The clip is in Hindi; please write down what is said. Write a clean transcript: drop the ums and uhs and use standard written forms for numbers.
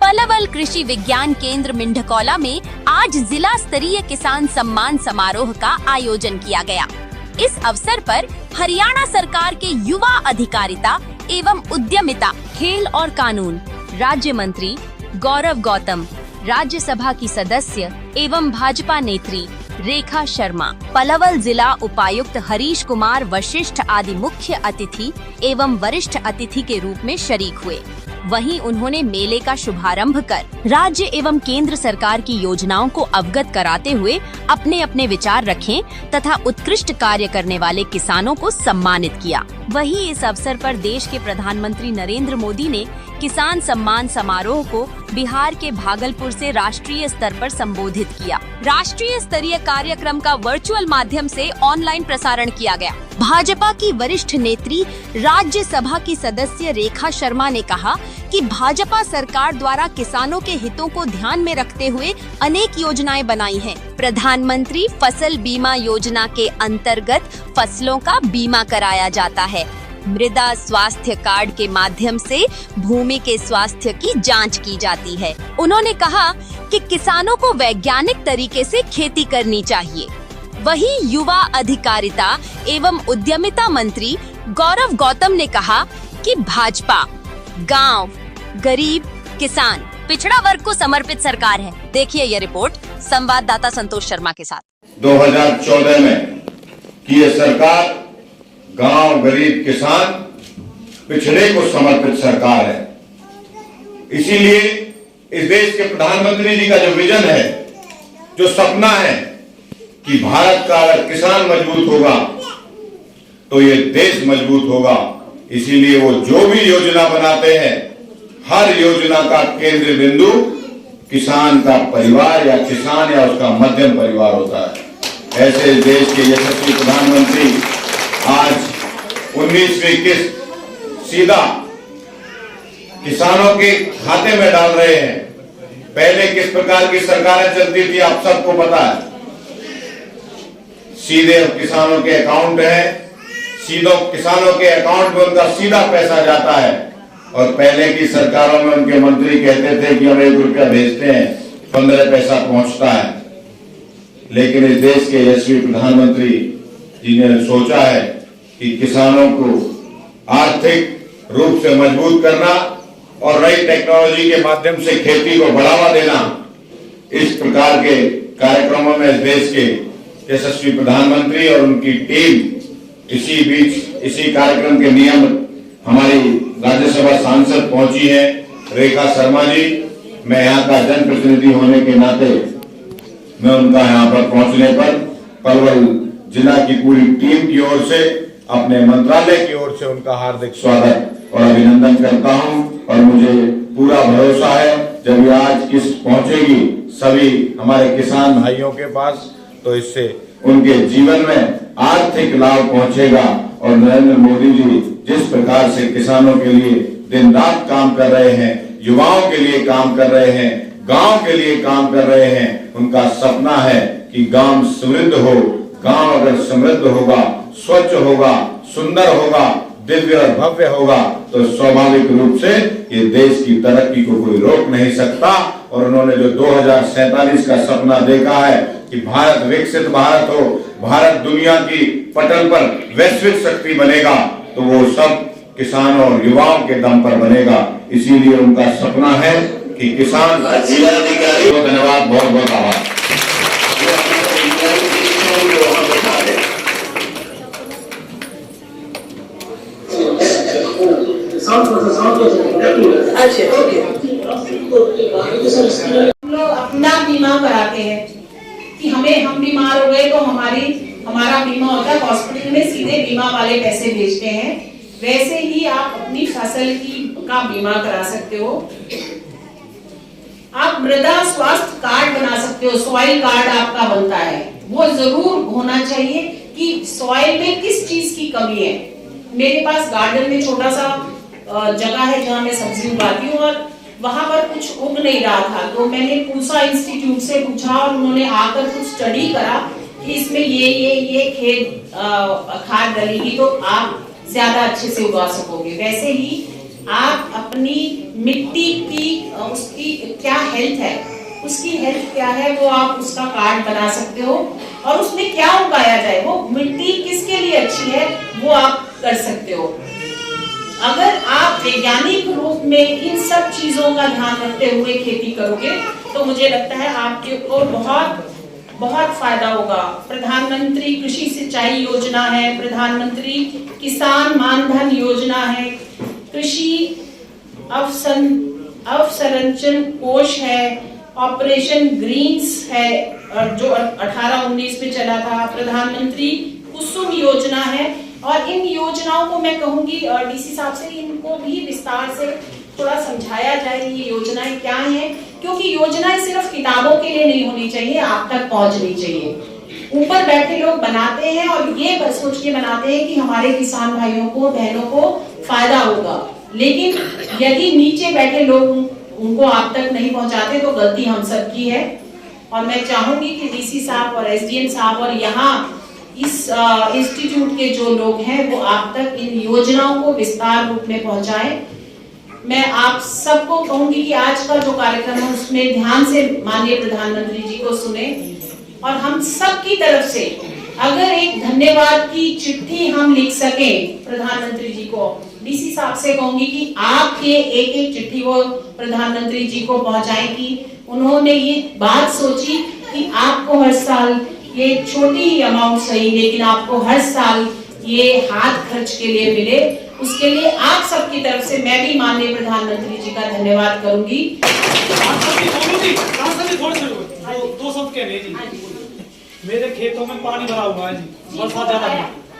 पलवल कृषि विज्ञान केंद्र मिंढकौला में आज जिला स्तरीय किसान सम्मान समारोह का आयोजन किया गया। इस अवसर पर हरियाणा सरकार के युवा अधिकारिता एवं उद्यमिता, खेल और कानून राज्य मंत्री गौरव गौतम, राज्यसभा की सदस्य एवं भाजपा नेत्री रेखा शर्मा, पलवल जिला उपायुक्त हरीश कुमार वशिष्ठ आदि मुख्य अतिथि एवं वरिष्ठ अतिथि के रूप में शरीक हुए। वहीं उन्होंने मेले का शुभारंभ कर राज्य एवं केंद्र सरकार की योजनाओं को अवगत कराते हुए अपने अपने विचार रखे तथा उत्कृष्ट कार्य करने वाले किसानों को सम्मानित किया। वहीं इस अवसर पर देश के प्रधानमंत्री नरेंद्र मोदी ने किसान सम्मान समारोह को बिहार के भागलपुर से राष्ट्रीय स्तर पर संबोधित किया। राष्ट्रीय स्तरीय कार्यक्रम का वर्चुअल माध्यम से ऑनलाइन प्रसारण किया गया। भाजपा की वरिष्ठ नेत्री राज्यसभा की सदस्य रेखा शर्मा ने कहा कि भाजपा सरकार द्वारा किसानों के हितों को ध्यान में रखते हुए अनेक योजनाएं बनाई हैं। प्रधानमंत्री फसल बीमा योजना के अंतर्गत फसलों का बीमा कराया जाता है। मृदा स्वास्थ्य कार्ड के माध्यम से भूमि के स्वास्थ्य की जांच की जाती है। उन्होंने कहा कि किसानों को वैज्ञानिक तरीके से खेती करनी चाहिए। वहीं युवा अधिकारिता एवं उद्यमिता मंत्री गौरव गौतम ने कहा कि भाजपा गांव, गरीब, किसान, पिछड़ा वर्ग को समर्पित सरकार है। देखिए ये रिपोर्ट संवाददाता संतोष शर्मा के साथ। 2014 में की ये सरकार गांव, गरीब, किसान, पिछड़े को समर्पित सरकार है। इसीलिए इस देश के प्रधानमंत्री जी का जो विजन है, जो सपना है कि भारत का अगर किसान मजबूत होगा तो ये देश मजबूत होगा। इसीलिए वो जो भी योजना बनाते हैं, हर योजना का केंद्र बिंदु किसान का परिवार या किसान या उसका मध्यम परिवार होता है। ऐसे देश के यशस्वी प्रधानमंत्री आज 19वीं किस्त सीधा किसानों के खाते में डाल रहे हैं। पहले किस प्रकार की सरकारें चलती थी आप सबको पता है। सीधे किसानों के अकाउंट है, सीधो किसानों के अकाउंट में उनका सीधा पैसा जाता है। और पहले की सरकारों में उनके मंत्री कहते थे कि हम 1 रुपया भेजते हैं, 15 पैसा पहुंचता है। लेकिन इस देश के यशस्वी प्रधानमंत्री जी ने सोचा है कि किसानों को आर्थिक रूप से मजबूत करना और नई टेक्नोलॉजी के माध्यम से खेती को बढ़ावा देना। इस प्रकार के कार्यक्रमों में इस देश के यशस्वी प्रधानमंत्री और उनकी टीम इसी कार्यक्रम के नियम हमारी राज्यसभा सांसद पहुंची है रेखा शर्मा जी। मैं यहाँ का जनप्रतिनिधि होने के नाते मैं उनका यहाँ पर पहुंचने पर पलवल जिला की पूरी टीम की ओर से, अपने मंत्रालय की ओर से उनका हार्दिक स्वागत और अभिनंदन करता हूं। और मुझे पूरा भरोसा है जब ये आज किस्त पहुंचेगी सभी हमारे किसान भाइयों के पास, तो इससे उनके जीवन में आर्थिक लाभ पहुंचेगा। और नरेंद्र मोदी जी जिस प्रकार से किसानों के लिए दिन रात काम कर रहे हैं, युवाओं के लिए काम कर रहे हैं, गांव के लिए काम कर रहे हैं, उनका सपना है कि गांव समृद्ध हो। गांव अगर समृद्ध होगा, स्वच्छ होगा, सुंदर होगा, दिव्य और भव्य होगा, तो स्वाभाविक रूप से ये देश की तरक्की को कोई रोक नहीं सकता। और उन्होंने जो 2047 का सपना देखा है कि भारत विकसित भारत हो, भारत दुनिया की पटल पर वैश्विक शक्ति बनेगा, तो वो सब किसानों और युवाओं के दम पर बनेगा। इसीलिए उनका सपना है कि किसान जिलाधिकारी को धन्यवाद, बहुत बहुत आभार। हम लोग अपना बीमा कराते हैं कि हम बीमार हो गए तो हमारा बीमा होता है, हॉस्पिटल में सीधे बीमा वाले पैसे भेजते हैं। वैसे ही आप अपनी फसल का बीमा करा सकते हो। आप मृदा स्वास्थ्य कार्ड बना सकते हो, सॉइल कार्ड आपका बनता है, वो जरूर होना चाहिए कि सॉइल में किस चीज की कमी है। मेरे पास गार्डन में छोटा सा जगह है जहाँ मैं सब्जी उगाती हूँ और वहां पर कुछ उग नहीं रहा था, तो मैंने पूसा इंस्टीट्यूट से पूछा और उन्होंने आकर कुछ स्टडी करा कि इसमें ये खेत खाद डलेगी तो आप ज्यादा अच्छे से उगा सकोगे। वैसे ही आप अपनी मिट्टी की उसकी हेल्थ है, उसकी हेल्थ क्या है वो आप उसका कार्ड बना सकते हो, और उसमें क्या उगाया जाए, वो मिट्टी किसके लिए अच्छी है वो आप कर सकते हो। अगर आप वैज्ञानिक रूप में इन सब चीजों का ध्यान रखते हुए खेती करोगे तो मुझे लगता है आपके को बहुत बहुत फायदा होगा। प्रधानमंत्री कृषि सिंचाई योजना है, प्रधानमंत्री किसान मानधन योजना है, कृषि अवसंरचना कोष है, ऑपरेशन ग्रीन्स है जो 18-19 में चला था, प्रधानमंत्री कुसुम योजना है। और इन योजनाओं को मैं कहूंगी डीसी साहब से इनको भी विस्तार से थोड़ा समझाया जाए ये योजनाएं क्या हैं, क्योंकि योजनाएं सिर्फ किताबों के लिए नहीं होनी चाहिए, आप तक पहुंचनी चाहिए। ऊपर बैठे लोग बनाते हैं और ये सोच के बनाते हैं कि हमारे किसान भाइयों को बहनों को फायदा होगा, लेकिन यदि नीचे बैठे लोग उनको आप तक नहीं पहुंचाते तो गलती हम सबकी है। और मैं चाहूंगी कि डीसी साहब और एसडीएम साहब और यहाँ इस इंस्टीट्यूट के जो लोग हैं वो आप तक इन योजनाओं को विस्तार रूप में पहुंचाएं। मैं आप सबको कहूंगी कि आज का जो कार्यक्रम है उसमें ध्यान से माननीय प्रधानमंत्री जी को सुने, और हम सब की तरफ से अगर एक धन्यवाद की चिट्ठी हम लिख सके प्रधानमंत्री जी को, डीसी साहब से कहूंगी कि आपके एक एक चिट्ठी वो प्रधानमंत्री जी को पहुंचाएं कि उन्होंने ये बात सोची कि आपको हर साल ये छोटी ही अमाउंट सही लेकिन आपको हर साल ये हाथ खर्च के लिए मिले। उसके लिए आप सबकी तरफ से मैं भी माननीय प्रधानमंत्री जी का धन्यवाद करूंगी। दो शब्द कहने जी, मेरे खेतों में पानी भरा हुआ है जी, बरसात ज्यादा है।